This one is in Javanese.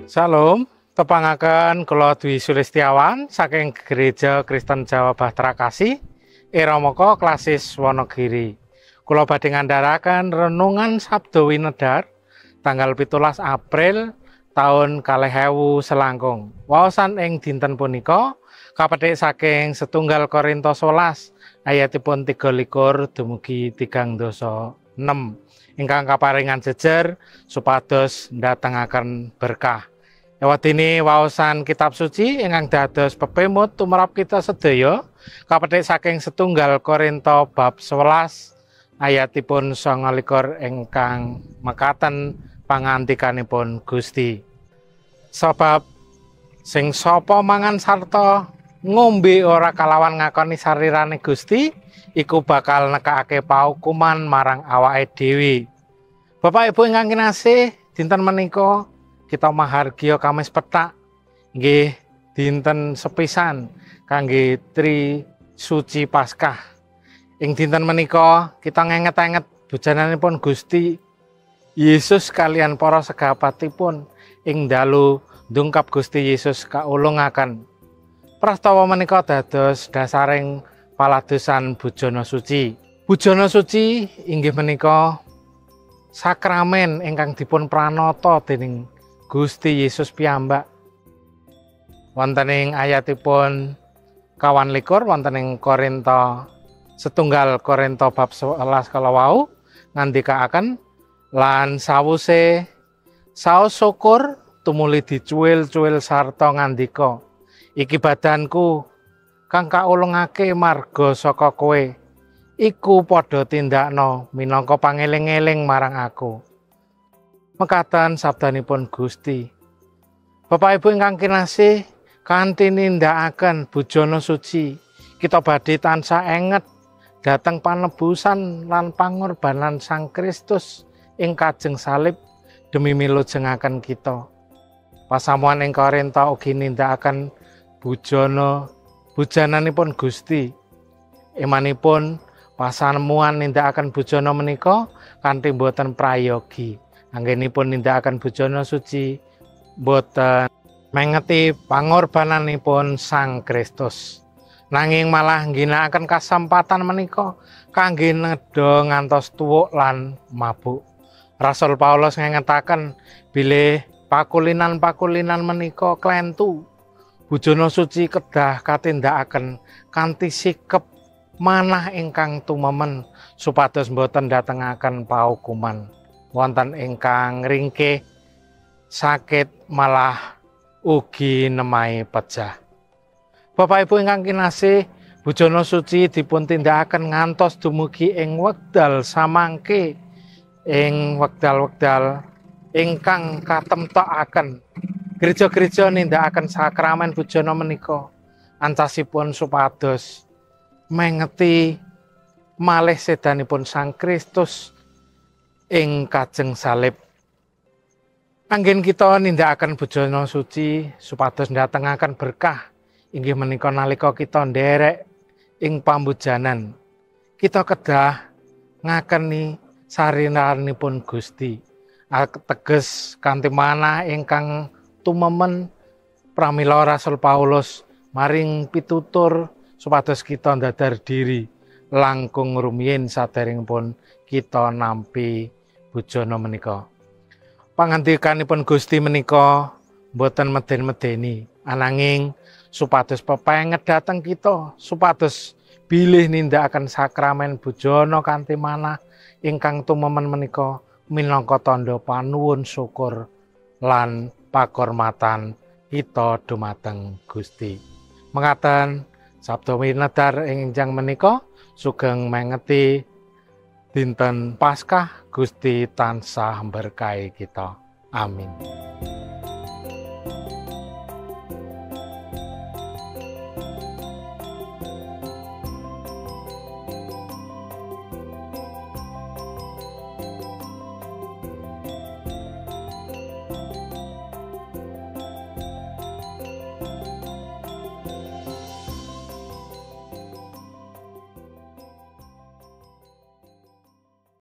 Salam, tepangaken kula Dwi Sulistiawan saking Gereja Kristen Jawa Bahtera Kasih, Iramaka Klasis Wonogiri. Kula badhe ngandharaken renungan Sabda Winedhar tanggal 17 April tahun 2000 selangkung. Waosan ing dinten punika kapethik saking setunggal Korintus 11 ayatipun 23 dumugi 36. Ingkang kaparingan jejer supados ndatengaken berkah. Ewadene waosan kitab suci ingkang dados pepemut tumrap kita sedaya kapethik saking setunggal Korintus bab 11 ayatipun 29 ingkang mekaten pangandikanipun Gusti. Sebab sing sapa mangan sarta ngombe ora kalawan ngakoni sarirane Gusti iku bakal nekakake paukuman marang awake dhewe. Bapak Ibu ingkang kinasih, dinten menika kita mahargya Kamis Petak nggih dinten sepisan kangge Tri Suci Paskah. Ing dinten menika kita ngenget-enget bujananipun Gusti Yesus kalian para segapatipun ing dalu ndungkap Gusti Yesus kaulungaken. Prastawa menika dados dasaring paladosan Bujana Suci. Bujana Suci inggih menika sakramen ingkang dipun pranata dening Gusti Yesus piyambak. Wonten ing ayatipun 21 wonten ing setunggal Korintus bab 11 kala wau ngandikaaken lan sawuse saos syukur tumuli dicuwil-cuwil sarta ngandika, iki badanku kang kaulungake marga saka kowe, iku padha tindakno minangka pangeling-eling marang aku. Mekaten sabdanipun Gusti. Bapak Ibu ingkang kinasih, kanthi nindakaken bujana suci, kita badhe tansah enget dhateng panebusan lan pangorbanan Sang Kristus ing kajeng salib demi milujengaken kita. Pasamuan ing Korintus ugi nindakaken bujananipun Gusti. Imanipun pasamuan nindakaken bujana menika kanthi boten prayogi. Anggenipun nindakaken bujana suci boten mengeti pangorbananipun Sang Kristus. Nanging malah ngginakaken kasempatan menika kangge nedha ngantos tuwuk lan mabuk. Rasul Paulus ngengetaken bilih pakulinan-pakulinan menika klentu. Bujana suci kedah katindakaken kanthi sikep manah ingkang tumemen supados boten ndatengaken paukuman. Wonten ingkang ringkih sakit malah ugi nemahi pejah. Bapak Ibu ingkang kinasih, bujana suci dipun tindakaken ngantos dumugi ing wekdal samangke, ing wekdal-wekdal ingkang katemtokaken. Gereja-gereja nindakaken sakramen bujana menika ancasipun supados mengeti malih sedanipun Sang Kristus ing kajeng salib. Anggen kita nindakaken bujana suci supados ndatengaken berkah inggih menika nalika kita nderek ing pambujanan. Kita kedah ngakeni sarinanipun Gusti. Teges kanthi manah ingkang tumemen pramila Rasul Paulus maring pitutur supados kita ndadar diri langkung rumiyin saderengipun kita nampi bujana menika. Pangandikanipun Gusti menika boten meden-medeni, ananging supados pepenget dhateng kita, supados bilih nindakaken sakramen bujana kanthi manah ingkang tumemen menika minangka tandha panuwun syukur lan pakurmatan kita dumateng Gusti. Mekaten sabda winedhar ing enjang menika sugeng mengeti dinten Paskah Gusti tansah berkahi kita. Amin.